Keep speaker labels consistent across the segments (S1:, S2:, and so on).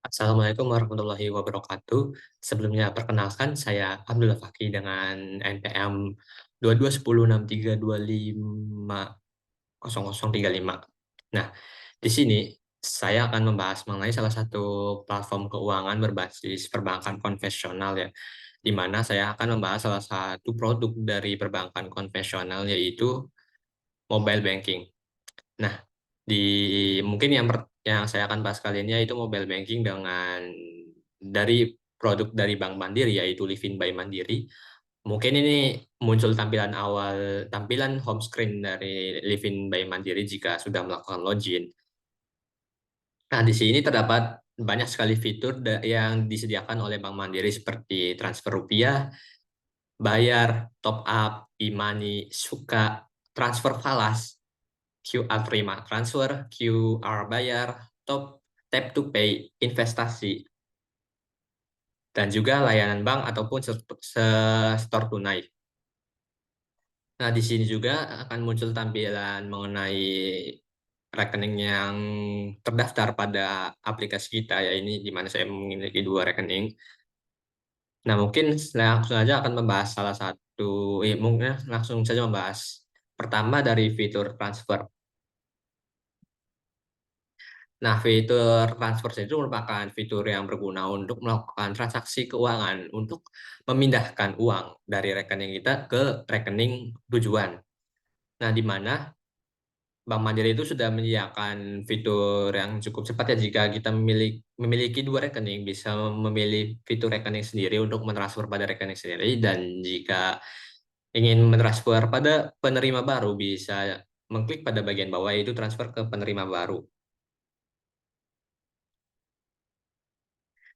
S1: Assalamualaikum warahmatullahi wabarakatuh. Sebelumnya perkenalkan saya Abdullah Fakih dengan NPM 221063250035. Nah, di sini saya akan membahas mengenai salah satu platform keuangan berbasis perbankan konvensional ya, di mana saya akan membahas salah satu produk dari perbankan konvensional yaitu mobile banking. Nah, di mungkin yang saya akan bahas kali ini yaitu mobile banking dari produk dari Bank Mandiri yaitu Livin by Mandiri. Mungkin ini muncul tampilan home screen dari Livin by Mandiri jika sudah melakukan login. Nah, di sini terdapat banyak sekali fitur yang disediakan oleh Bank Mandiri seperti transfer rupiah, bayar, top up, e-money, suka, transfer falas, QR terima transfer, QR bayar, tap to pay, investasi, dan juga layanan bank ataupun store tunai. Nah, di sini juga akan muncul tampilan mengenai rekening yang terdaftar pada aplikasi kita, ya ini di mana saya memiliki dua rekening. Nah, mungkin saya langsung saja akan membahas mungkin langsung saja membahas pertama dari fitur transfer. Nah, fitur transfer itu merupakan fitur yang berguna untuk melakukan transaksi keuangan untuk memindahkan uang dari rekening kita ke rekening tujuan. Nah, di mana Bank Mandiri itu sudah menyediakan fitur yang cukup cepat ya jika kita memiliki dua rekening, bisa memilih fitur rekening sendiri untuk mentransfer pada rekening sendiri, dan jika ingin mentransfer pada penerima baru bisa mengklik pada bagian bawah yaitu transfer ke penerima baru.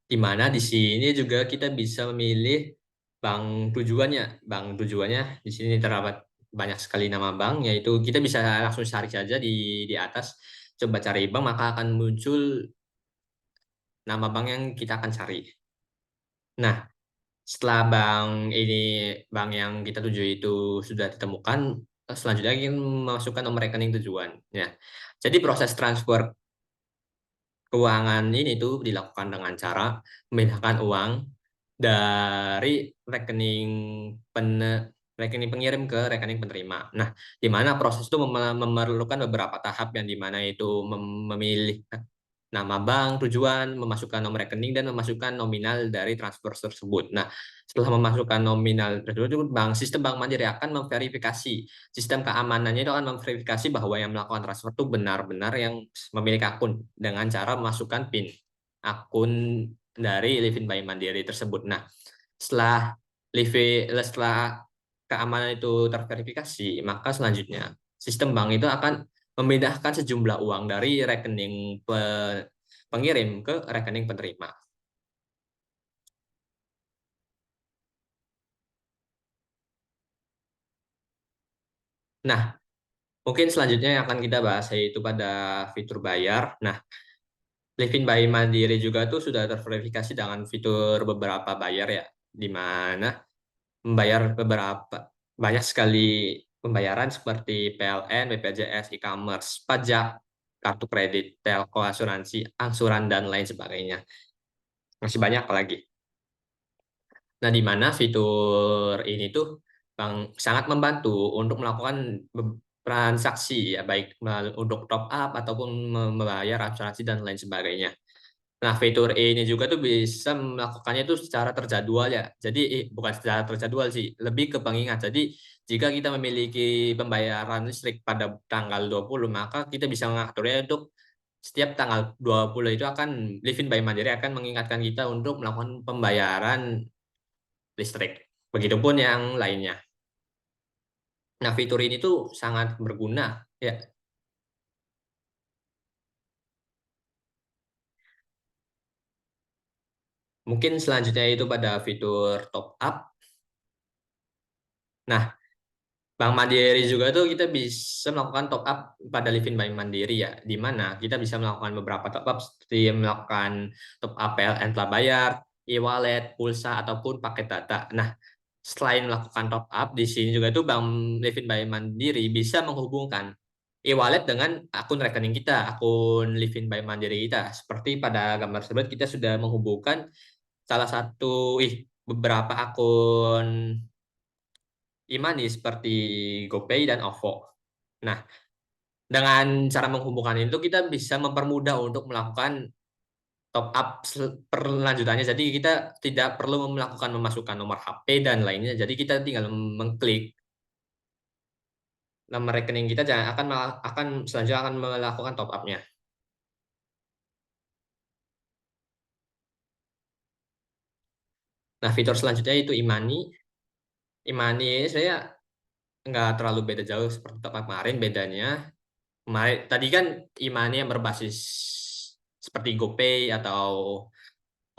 S1: Di mana di sini juga kita bisa memilih bank tujuannya. Bank tujuannya di sini terdapat banyak sekali nama bank, yaitu kita bisa langsung cari saja di atas, coba cari bank, maka akan muncul nama bank yang kita akan cari. Nah, setelah bank yang kita tuju itu sudah ditemukan, selanjutnya kita memasukkan nomor rekening tujuan. Ya, jadi proses transfer keuangan ini tuh dilakukan dengan cara memindahkan uang dari rekening pengirim ke rekening penerima. Nah, di mana proses itu memerlukan beberapa tahap yang di mana itu memilih nama bank tujuan, memasukkan nomor rekening, dan memasukkan nominal dari transfer tersebut. Nah, setelah memasukkan nominal tersebut, sistem Bank Mandiri akan memverifikasi, sistem keamanannya itu akan memverifikasi bahwa yang melakukan transfer itu benar-benar yang memiliki akun dengan cara memasukkan PIN akun dari Livin by Mandiri tersebut. Nah, setelah keamanan itu terverifikasi, maka selanjutnya sistem bank itu akan memindahkan sejumlah uang dari rekening pengirim ke rekening penerima. Nah, mungkin selanjutnya yang akan kita bahas yaitu pada fitur bayar. Nah, Livin by Mandiri juga tuh sudah terverifikasi dengan fitur beberapa bayar ya, di mana membayar banyak sekali pembayaran seperti PLN, BPJS, e-commerce, pajak, kartu kredit, telco, asuransi, angsuran, dan lain sebagainya. Masih banyak lagi. Nah, di mana fitur ini tuh sangat membantu untuk melakukan transaksi ya, baik untuk top up ataupun membayar asuransi dan lain sebagainya. Nah, fitur ini juga tuh bisa melakukannya tuh secara terjadwal ya. Jadi bukan secara terjadwal sih, lebih ke pengingat. Jadi jika kita memiliki pembayaran listrik pada tanggal 20, maka kita bisa mengaturnya untuk setiap tanggal 20 itu akan Livin by Mandiri akan mengingatkan kita untuk melakukan pembayaran listrik. Begitupun yang lainnya. Nah, fitur ini tuh sangat berguna ya. Mungkin selanjutnya itu pada fitur top up. Nah, Bank Mandiri juga tuh kita bisa melakukan top up pada Livin Bank Mandiri ya, di mana kita bisa melakukan beberapa top up seperti melakukan top up PLN telah bayar, e-wallet, pulsa ataupun paket data. Nah, selain melakukan top up di sini juga tuh Bank Livin Bank Mandiri bisa menghubungkan e-wallet dengan akun rekening kita, akun Livin by Mandiri kita. Seperti pada gambar tersebut kita sudah menghubungkan salah satu beberapa akun e-money seperti GoPay dan OVO. Nah, dengan cara menghubungkan itu kita bisa mempermudah untuk melakukan top up perlanjutannya. Jadi kita tidak perlu melakukan memasukkan nomor HP dan lainnya. Jadi kita tinggal mengklik nomor rekening kita dan akan selanjutnya akan melakukan top up-nya. Nah, fitur selanjutnya itu e-money. E-money ini saya nggak terlalu beda jauh seperti tempat kemarin. Bedanya kemarin tadi kan e-money yang berbasis seperti GoPay atau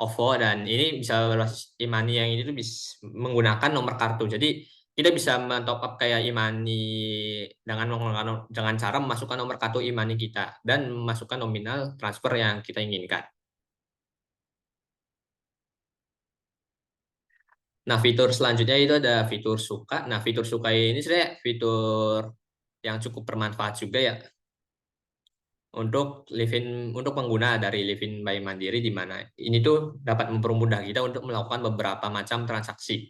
S1: OVO, dan ini bisa berbasis e-money yang ini tuh bisa menggunakan nomor kartu. Jadi kita bisa men-top up kayak e-money dengan cara memasukkan nomor kartu e-money kita dan memasukkan nominal transfer yang kita inginkan. Nah, fitur selanjutnya itu ada fitur suka. Nah, fitur suka ini sebenarnya fitur yang cukup bermanfaat juga ya untuk pengguna dari Livin by Mandiri, di mana ini tuh dapat mempermudah kita untuk melakukan beberapa macam transaksi.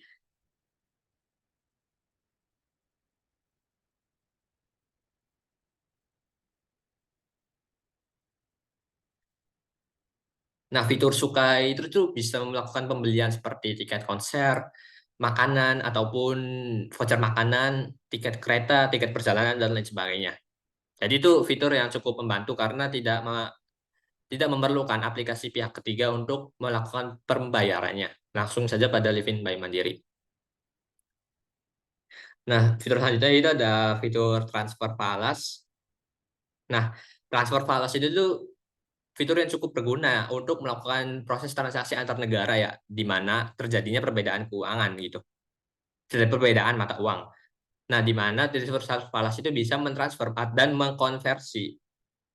S1: Nah, fitur suka itu tuh bisa melakukan pembelian seperti tiket konser, makanan, ataupun voucher makanan, tiket kereta, tiket perjalanan, dan lain sebagainya. Jadi itu fitur yang cukup membantu karena tidak memerlukan aplikasi pihak ketiga untuk melakukan pembayarannya. Langsung saja pada Livin by Mandiri. Nah, fitur selanjutnya itu ada fitur transfer falas. Nah, transfer falas itu tuh fitur yang cukup berguna untuk melakukan proses transaksi antar negara ya, di mana terjadinya perbedaan keuangan gitu. Terjadi perbedaan mata uang. Nah, di mana transfer falas itu bisa mentransfer dan mengkonversi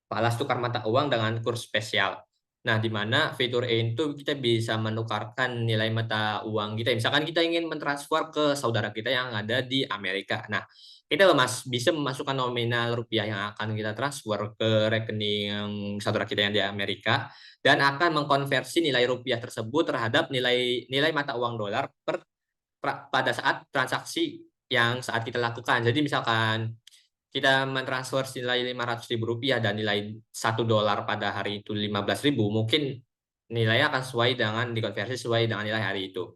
S1: falas tukar mata uang dengan kurs spesial. Nah, di mana fitur ini tuh kita bisa menukarkan nilai mata uang kita. Misalkan kita ingin mentransfer ke saudara kita yang ada di Amerika. Nah, kita bisa memasukkan nominal rupiah yang akan kita transfer ke rekening saudara kita yang di Amerika dan akan mengkonversi nilai rupiah tersebut terhadap nilai nilai mata uang dolar pada saat transaksi yang saat kita lakukan. Jadi misalkan kita mentransfer nilai Rp500.000 dan nilai $1 pada hari itu 15.000, mungkin nilainya akan sesuai dengan dikonversi sesuai dengan nilai hari itu.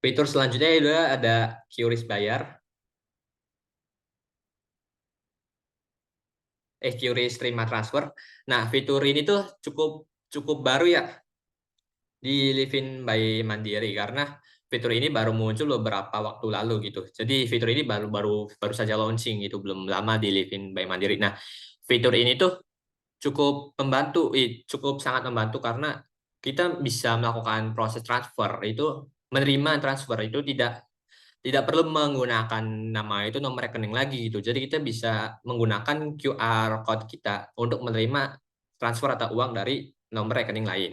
S1: Fitur selanjutnya adalah ada QRIS bayar, QRIS terima transfer. Nah, fitur ini tuh cukup cukup baru ya di Livin by Mandiri karena fitur ini baru muncul beberapa waktu lalu gitu. Jadi fitur ini baru baru baru saja launching gitu, belum lama di Livin by Mandiri. Nah, fitur ini tuh cukup sangat membantu karena kita bisa melakukan proses transfer itu, menerima transfer itu tidak tidak perlu menggunakan nama itu nomor rekening lagi gitu. Jadi kita bisa menggunakan QR code kita untuk menerima transfer atau uang dari nomor rekening lain.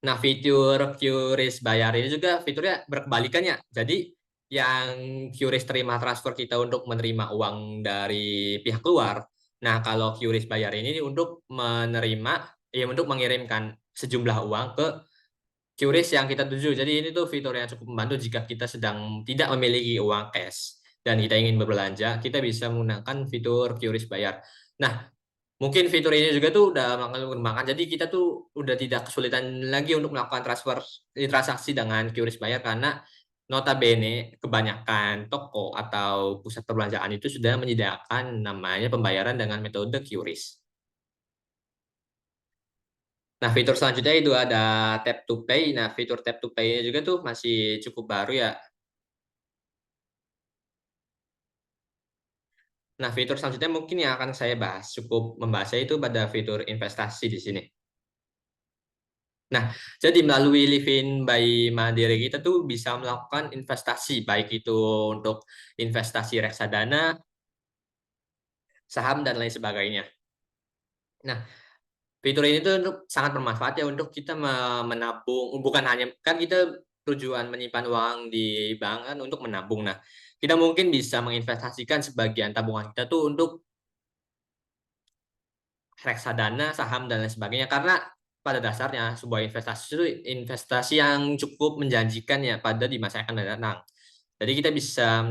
S1: Nah, fitur QRIS bayar ini juga fiturnya berkebalikannya. Jadi yang QRIS terima transfer kita untuk menerima uang dari pihak luar. Nah, kalau QRIS bayar ini untuk untuk mengirimkan sejumlah uang ke QRIS yang kita tuju. Jadi ini tuh fitur yang cukup membantu jika kita sedang tidak memiliki uang cash dan kita ingin berbelanja, kita bisa menggunakan fitur QRIS bayar. Nah, mungkin fitur ini juga tuh udah mengembangkan, jadi kita tuh udah tidak kesulitan lagi untuk melakukan transaksi dengan QRIS bayar karena notabene kebanyakan toko atau pusat perbelanjaan itu sudah menyediakan namanya pembayaran dengan metode QRIS. Nah, fitur selanjutnya itu ada tap to pay. Nah, fitur tap to pay juga tuh masih cukup baru ya. Nah, fitur selanjutnya mungkin yang akan saya bahas cukup membahasnya itu pada fitur investasi di sini. Nah, jadi melalui Livin by Mandiri kita tuh bisa melakukan investasi, baik itu untuk investasi reksadana, saham, dan lain sebagainya. Nah, Fitur ini tuh untuk sangat bermanfaat ya untuk kita menabung, bukan hanya kan kita tujuan menyimpan uang di bank kan untuk menabung. Nah, kita mungkin bisa menginvestasikan sebagian tabungan kita tuh untuk reksadana, saham dan lain sebagainya. Karena pada dasarnya sebuah investasi itu investasi yang cukup menjanjikan ya pada di masa yang akan datang. Jadi kita bisa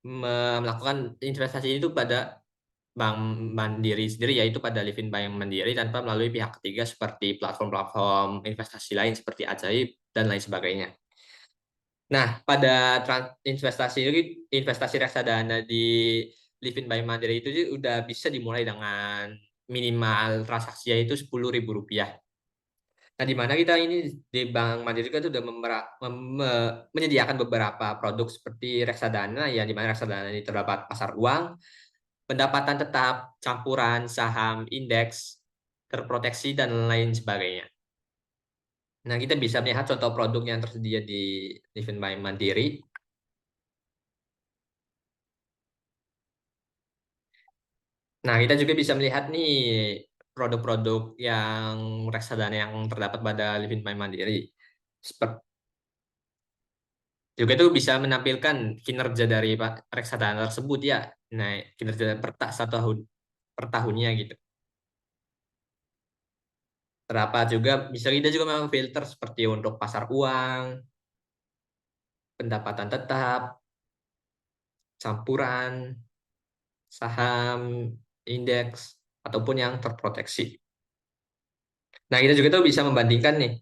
S1: melakukan investasi itu pada Bank Mandiri sendiri, yaitu pada Livin Bank Mandiri tanpa melalui pihak ketiga seperti platform-platform investasi lain seperti Ajaib dan lain sebagainya. Nah, pada investasi reksadana di Livin Bank Mandiri itu udah bisa dimulai dengan minimal transaksi yaitu Rp10.000. Nah, di mana kita ini di Bank Mandiri kan sudah menyediakan beberapa produk seperti reksadana, ya di mana reksadana ini terdapat pasar uang, pendapatan tetap, campuran, saham, indeks, terproteksi, dan lain sebagainya. Nah, kita bisa melihat contoh produk yang tersedia di Livin by Mandiri. Nah, kita juga bisa melihat nih produk-produk yang reksadana yang terdapat pada Livin by Mandiri. Seperti juga itu bisa menampilkan kinerja dari reksadana tersebut ya. Nah, kinerja satu tahun per tahunnya gitu. Terdapat juga bisa kita juga memang filter seperti untuk pasar uang, pendapatan tetap, campuran, saham, indeks, ataupun yang terproteksi. Nah, kita juga tuh bisa membandingkan nih.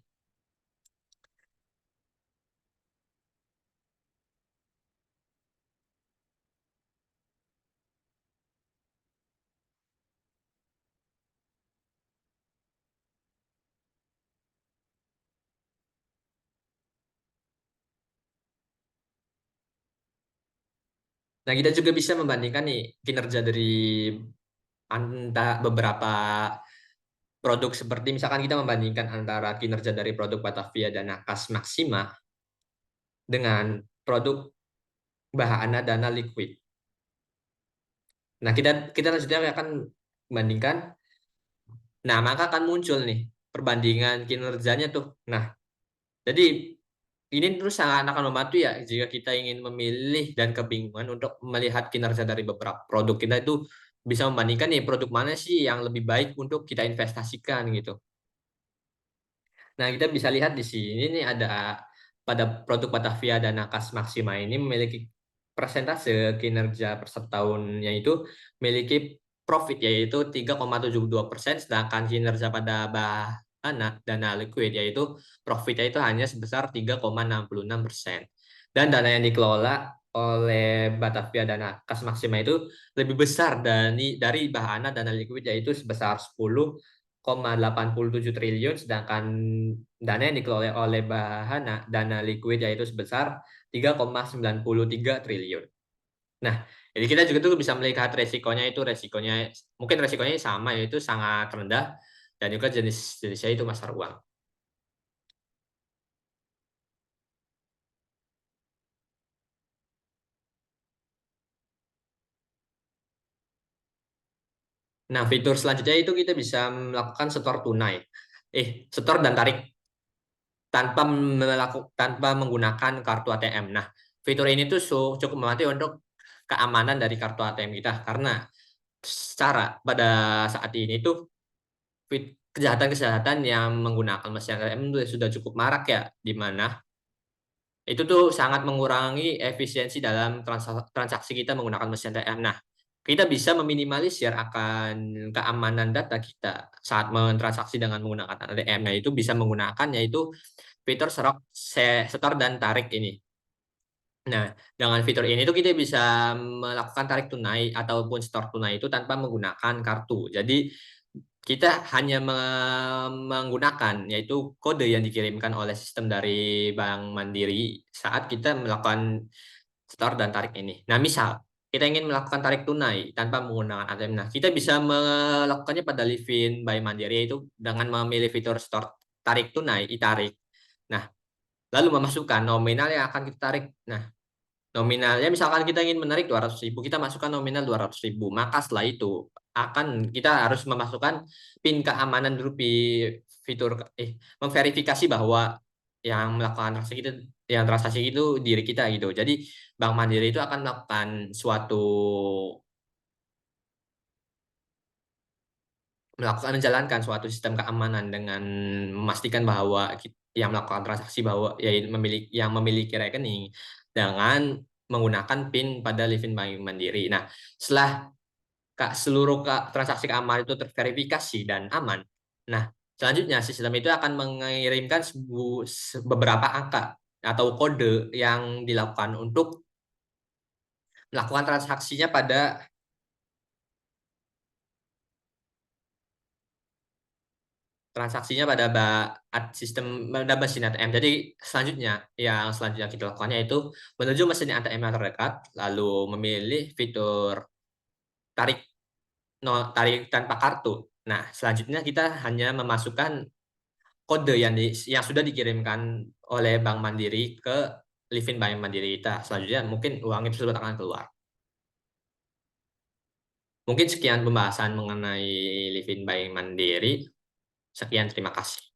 S1: Nah, kita juga bisa membandingkan nih kinerja dari beberapa produk seperti misalkan kita membandingkan antara kinerja dari produk Batavia dan Nakas Maxima dengan produk Bahana Dana Liquid. Nah, kita selanjutnya akan membandingkan. Nah, maka akan muncul nih perbandingan kinerjanya tuh. Nah, jadi ini terus sangat akan membantu ya jika kita ingin memilih dan kebingungan untuk melihat kinerja dari beberapa produk, kita itu bisa membandingkan nih produk mana sih yang lebih baik untuk kita investasikan gitu. Nah, kita bisa lihat di sini nih ada pada produk Batavia dan Nakas Maxima ini memiliki persentase kinerja per setahunnya itu memiliki profit yaitu 3,72%, sedangkan kinerja pada dana liquid yaitu profitnya itu hanya sebesar 3,66%. Dan dana yang dikelola oleh Batavia dan Nakas Maxima itu lebih besar dari Bahana dana liquid yaitu sebesar 10,87 triliun, sedangkan dana yang dikelola oleh Bahana dana liquid yaitu sebesar 3,93 triliun. Nah, jadi kita juga tuh bisa melihat resikonya mungkin resikonya sama yaitu sangat rendah dan juga jenisnya itu pasar uang. Nah, fitur selanjutnya itu kita bisa melakukan setor tunai. Setor dan tarik tanpa menggunakan kartu ATM. Nah, fitur ini tuh cukup membantu untuk keamanan dari kartu ATM kita karena secara pada saat ini tuh kejahatan-kejahatan yang menggunakan mesin ATM itu sudah cukup marak ya, di mana itu tuh sangat mengurangi efisiensi dalam transaksi kita menggunakan mesin ATM. Nah, kita bisa meminimalisir akan keamanan data kita saat mentransaksi dengan menggunakan ATM. Nah, itu bisa menggunakan yaitu fitur setor dan tarik ini. Nah, dengan fitur ini tuh kita bisa melakukan tarik tunai ataupun store tunai itu tanpa menggunakan kartu. Jadi kita hanya menggunakan yaitu kode yang dikirimkan oleh sistem dari Bank Mandiri saat kita melakukan store dan tarik ini. Nah, misal kita ingin melakukan tarik tunai tanpa menggunakan ATM. Nah, kita bisa melakukannya pada Livin by Mandiri yaitu dengan memilih fitur store tarik tunai, e-tarik. Nah, lalu memasukkan nominal yang akan kita tarik. Nah, Nominalnya misalkan kita ingin menarik 200.000, kita masukkan nominal 200.000. Maka setelah itu kita harus memasukkan PIN keamanan berupa fitur memverifikasi bahwa yang melakukan transaksi itu diri kita gitu. Jadi Bank Mandiri itu akan menjalankan suatu sistem keamanan dengan memastikan bahwa yang melakukan transaksi bahwa yang memiliki rekening dengan menggunakan PIN pada Livin Bank Mandiri. Nah, setelah seluruh transaksi keamanan itu terverifikasi dan aman, nah selanjutnya sistem itu akan mengirimkan beberapa angka atau kode yang dilakukan untuk melakukan transaksinya sistem pada mesin ATM. Jadi selanjutnya kita lakukan yaitu menuju mesin ATM yang terdekat, lalu memilih fitur tarik tarik tanpa kartu. Nah, selanjutnya kita hanya memasukkan kode yang sudah dikirimkan oleh Bank Mandiri ke Livin Bank Mandiri kita. Selanjutnya mungkin uang itu tersebut akan keluar. Mungkin sekian pembahasan mengenai Livin Bank Mandiri. Sekian, terima kasih.